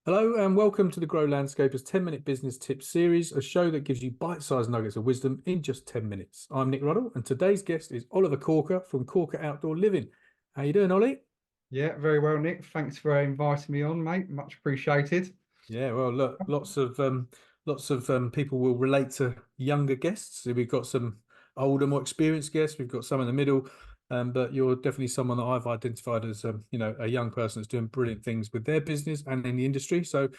Hello and welcome to the Grow Landscapers 10-minute business tips series, a show that gives you bite-sized nuggets of wisdom in just 10 minutes. I'm Nick Ruddle and today's guest is Oliver Corker from Corker Outdoor Living. How you doing, Ollie? Yeah, very well, Nick. Thanks for inviting me on, mate. Much appreciated. Yeah, well, look, lots of people will relate to younger guests. So we've got some older, more experienced guests. We've got some in the middle, but you're definitely someone that I've identified as a young person that's doing brilliant things with their business and in the industry. So,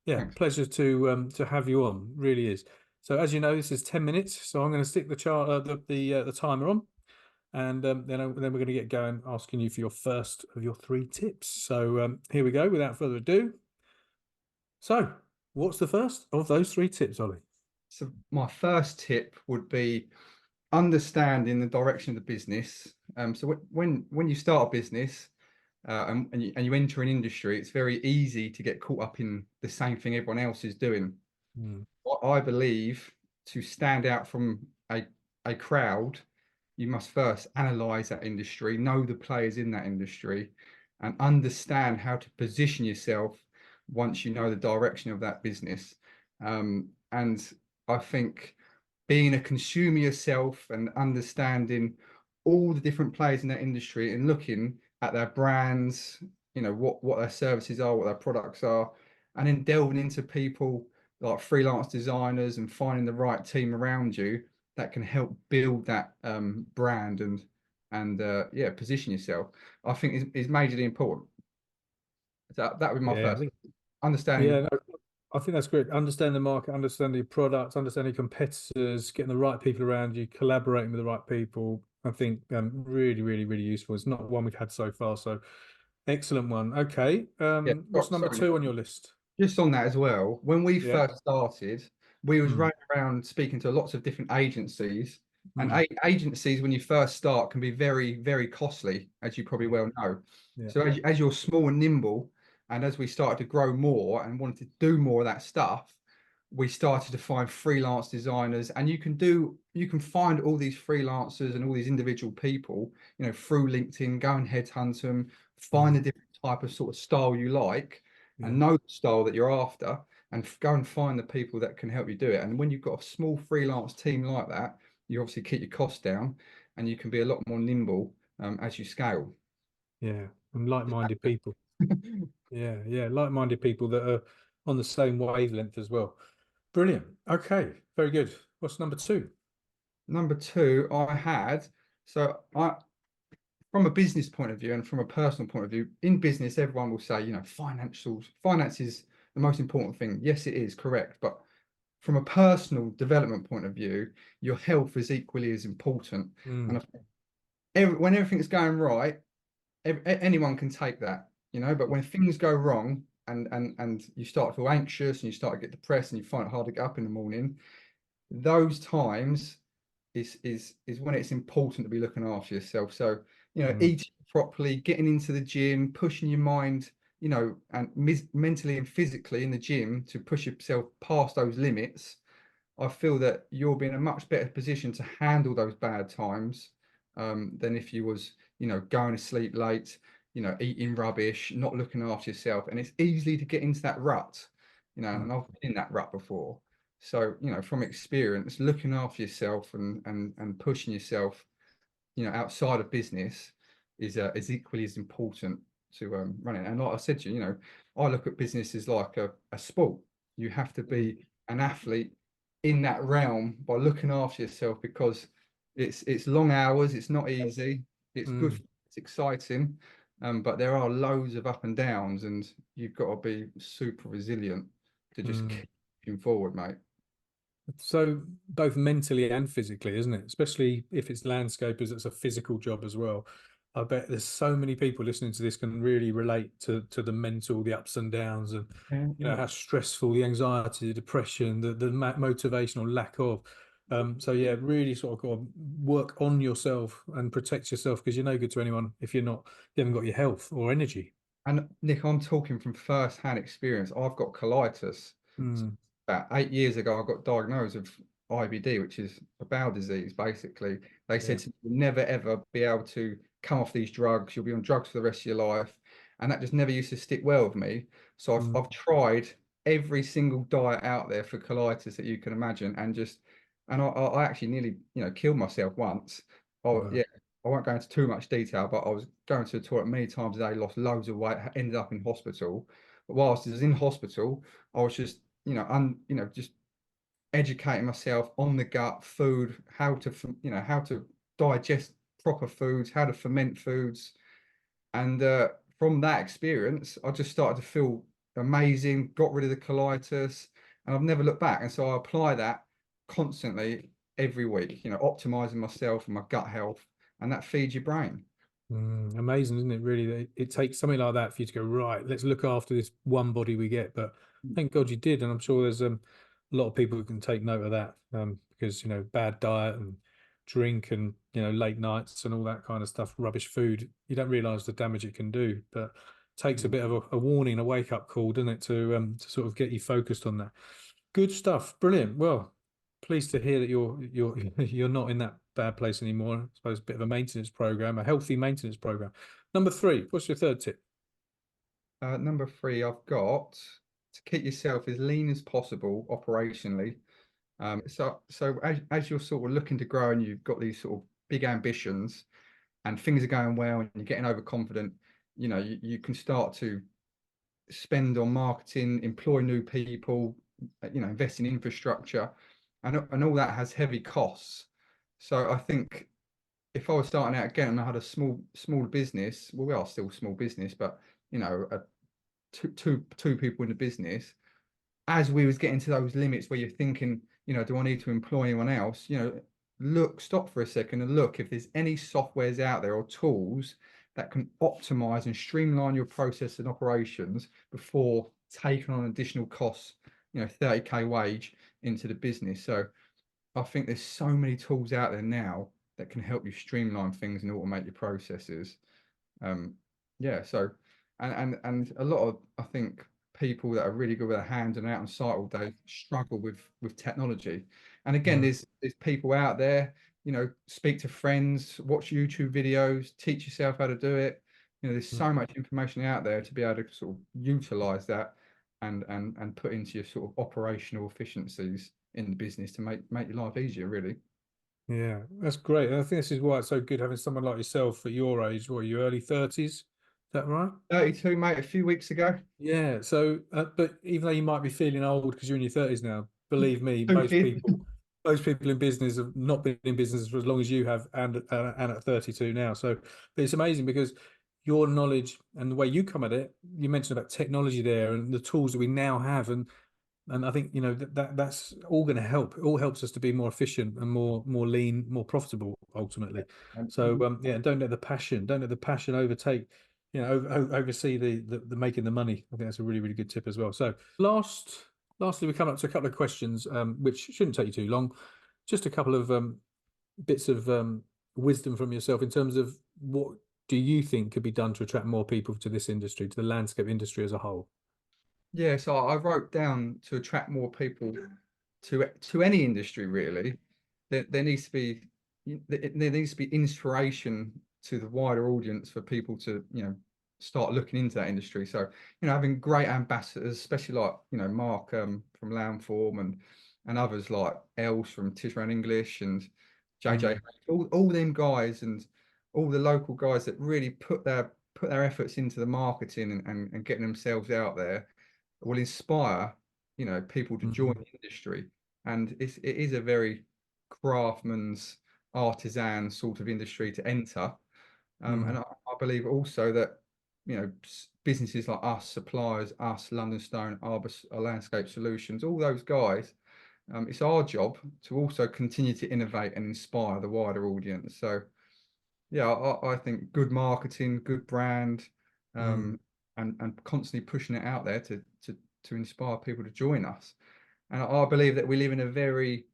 yeah, Thanks. pleasure to have you on. Really is. So, as you know, this is 10 minutes. So I'm going to stick the chart the timer on, and then we're going to get going, asking you for your first of your three tips. So here we go. Without further ado. So, what's the first of those three tips, Ollie? So my first tip would be understanding the direction of the business. So when you start a business and you enter an industry, it's very easy to get caught up in the same thing everyone else is doing. Mm, What I believe, to stand out from a crowd, you must first analyze that industry, know the players in that industry, and understand how to position yourself once you know the direction of that business. And I think being a consumer yourself and understanding all the different players in that industry and looking at their brands, what their services are, what their products are, and then delving into people like freelance designers and finding the right team around you that can help build that brand and yeah, position yourself, I think is majorly important. That would be my yeah, I first think understanding. yeah, no, I think that's great. Understand the market, understand your products, understand your competitors, getting the right people around you, collaborating with the right people. I think really, really, really useful. It's not one we've had so far, so excellent one. Okay, Yeah, what's number sorry, Nick. two on your list? Just on that as well, when we Yeah. first started, we was Mm, running around speaking to lots of different agencies. And mm, agencies, when you first start, can be very, very costly, as you probably yeah, well know. yeah, So as you're small and nimble, and as we started to grow more and wanted to do more of that stuff, we started to find freelance designers. And you can find all these freelancers and all these individual people, through LinkedIn. Go and headhunt them, find mm, a different type of sort of style you like, yeah, and know the style that you're after, and go and find the people that can help you do it. And when you've got a small freelance team like that, you obviously keep your costs down, and you can be a lot more nimble as you scale. yeah. And like-minded people. Yeah, yeah, like-minded people that are on the same wavelength as well. Brilliant. Okay, very good. What's number two? Number two, so I from a business point of view and from a personal point of view, in business, everyone will say, finance is the most important thing. Yes, it is correct. But from a personal development point of view, your health is equally as important. And Mm, when everything's going right, anyone can take that, but when things go wrong and you start to feel anxious and you start to get depressed and you find it hard to get up in the morning, those times is when it's important to be looking after yourself. So, mm, eating properly, getting into the gym, pushing your mind, and mentally and physically in the gym to push yourself past those limits. I feel that you'll be in a much better position to handle those bad times than if you was, going to sleep late, eating rubbish, not looking after yourself. And it's easy to get into that rut, mm, and I've been in that rut before. So, from experience, looking after yourself and pushing yourself, outside of business is equally as important to running. And like I said to you, I look at business as like a sport. You have to mm, be an athlete in that realm by looking after yourself, because it's long hours, it's not easy, it's good, mm, it's exciting, but there are loads of up and downs, and you've got to be super resilient to just mm. keep moving forward, mate. So both mentally and physically, isn't it? Especially if it's landscapers, it's a physical job as well. I bet there's so many people listening to this can really relate to the mental, the ups and downs, and Yeah, yeah. how stressful, the anxiety, the depression, the motivation or lack of. So yeah, really sort of got to work on yourself and protect yourself because you're no good to anyone if you haven't got your health or energy. And Nick, I'm talking from first-hand experience. I've got colitis. Mm, About 8 years ago, I got diagnosed with IBD, which is a bowel disease, basically. They yeah. said to me, you'll never ever be able to come off these drugs. You'll be on drugs for the rest of your life. and that just never used to stick well with me. So I've tried every single diet out there for colitis that you can imagine, and I actually nearly, killed myself once. Oh Wow. yeah, I won't go into too much detail, but I was going to the toilet many times a day, lost loads of weight, ended up in hospital. But whilst I was in hospital, I was just, just educating myself on the gut, food, how to digest proper foods, how to ferment foods. And from that experience, I just started to feel amazing, got rid of the colitis, and I've never looked back. And so I apply that constantly every week, optimizing myself and my gut health, and that feeds your brain. Amazing, isn't it? Really, it takes something like that for you to go, right, let's look after this one body we get. But thank God you did, and I'm sure there's a lot of people who can take note of that, because bad diet and drink and late nights and all that kind of stuff, rubbish food, you don't realise the damage it can do. But it takes a bit of a warning, a wake up call, doesn't it, to sort of get you focused on that. Good stuff, brilliant. Well, pleased to hear that you're not in that bad place anymore. I suppose a bit of a maintenance program, a healthy maintenance program. Number 3, what's your third tip? Number 3, I've got to keep yourself as lean as possible operationally. So as you're sort of looking to grow and you've got these sort of big ambitions and things are going well and you're getting overconfident, you can start to spend on marketing, employ new people, invest in infrastructure, and all that has heavy costs. So I think if I was starting out again and I had a small business, well, we are still a small business, but two people in the business, as we was getting to those limits where you're thinking, do I need to employ anyone else? Stop for a second and look if there's any softwares out there or tools that can optimize and streamline your process and operations before taking on additional costs, 30K wage into the business. So I think there's so many tools out there now that can help you streamline things and automate your processes. Yeah, so and a lot of, I think, people that are really good with their hands and out on site all day struggle with technology. And again, Right. there's people out there, speak to friends, watch YouTube videos, teach yourself how to do it. There's so much information out there to be able to sort of utilize that and put into your sort of operational efficiencies in the business to make your life easier, really. Yeah, that's great. And I think this is why it's so good having someone like yourself at your age. What, your early 30s? Is that right? 32, mate, a few weeks ago. Yeah. So, but even though you might be feeling old because you're in your 30s now, believe me, Two kids. most people in business have not been in business for as long as you have, and at 32 now. So, but it's amazing because your knowledge and the way you come at it, you mentioned about technology there and the tools that we now have, and I think that's all going to help. It all helps us to be more efficient and more lean, more profitable ultimately. So yeah, don't let the passion overtake, oversee the making the money. I think that's a really, really good tip as well. So lastly, we come up to a couple of questions, which shouldn't take you too long. Just a couple of bits of wisdom from yourself in terms of what do you think could be done to attract more people to this industry, to the landscape industry as a whole. Yeah, so I wrote down to attract more people to any industry really. There needs to be there needs to be inspiration to the wider audience for people to start looking into that industry. So having great ambassadors, especially like Mark from Landform and others like Els from Tisran English and JJ, all them guys and all the local guys that really put their efforts into the marketing and getting themselves out there will inspire people to join the industry. And it is a very craftsman's artisan sort of industry to enter. And I believe also that businesses like us, suppliers, us, London Stone, Arbor Landscape Solutions, all those guys, it's our job to also continue to innovate and inspire the wider audience. So yeah, I think good marketing, good brand, and constantly pushing it out there to inspire people to join us. And I believe that we live in a very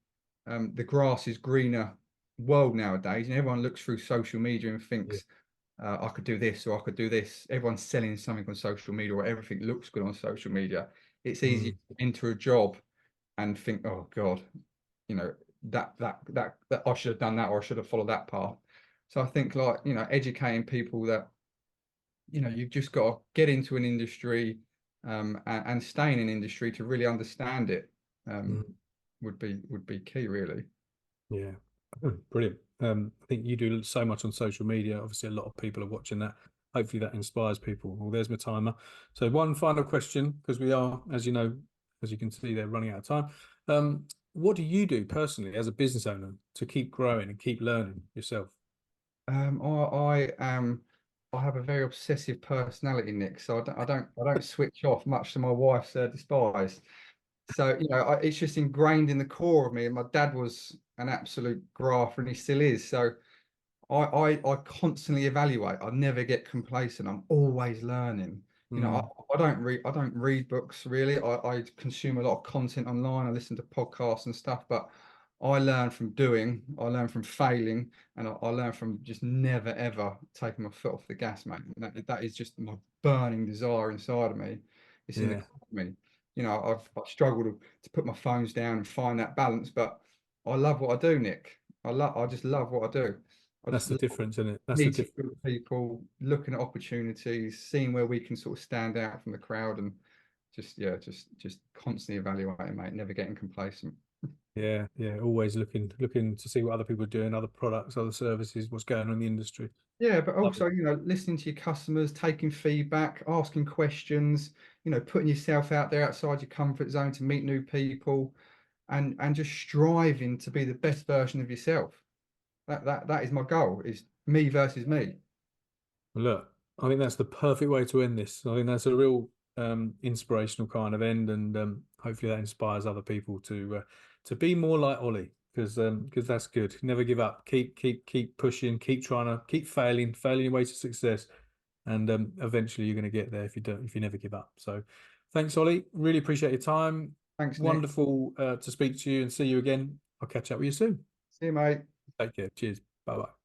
the grass is greener world nowadays, and everyone looks through social media and thinks, I could do this or I could do this. Everyone's selling something on social media, or everything looks good on social media. It's easy to enter a job and think, oh God, that I should have done that, or I should have followed that path. So I think, like, educating people that you know, you've just got to get into an industry and stay in an industry to really understand it. Would be key, really. Yeah, brilliant. I think you do so much on social media. Obviously, a lot of people are watching that. Hopefully, that inspires people. Well, there's my timer. So, one final question, because we are, as you know, as you can see, they're running out of time. What do you do personally as a business owner to keep growing and keep learning yourself? I have a very obsessive personality, Nick. So I don't switch off much to my wife's despise. So, you know, it's just ingrained in the core of me. And my dad was an absolute grafter, and he still is. So I constantly evaluate. I never get complacent. I'm always learning. You know, I don't read books really. I consume a lot of content online. I listen to podcasts and stuff, but I learn from doing, I learn from failing, and I learn from just never ever taking my foot off the gas, mate. That is just my burning desire inside of me. It's in the Yeah, core of me. You know, I've struggled to put my phones down and find that balance, but I love what I do, Nick. I just love what I do. I that's just the love difference, isn't it? That's the meeting difference. good people, looking at opportunities, seeing where we can sort of stand out from the crowd, and just constantly evaluating, mate. Never getting complacent. Yeah, yeah. Always looking to see what other people are doing, other products, other services, what's going on in the industry. Yeah, but Love it. also, you know, listening to your customers, taking feedback, asking questions, you know, putting yourself out there outside your comfort zone to meet new people, and just striving to be the best version of yourself. That is my goal, is me versus me. Look, I think that's the perfect way to end this. I think that's a real inspirational kind of end, and hopefully that inspires other people to be more like Ollie, because that's good. Never give up. Keep pushing. Keep trying to keep failing your way to success, and eventually you're going to get there if you never give up. So, thanks, Ollie. Really appreciate your time. Thanks, Nick. Wonderful to speak to you and see you again. I'll catch up with you soon. See you, mate. Take care. Cheers. Bye bye.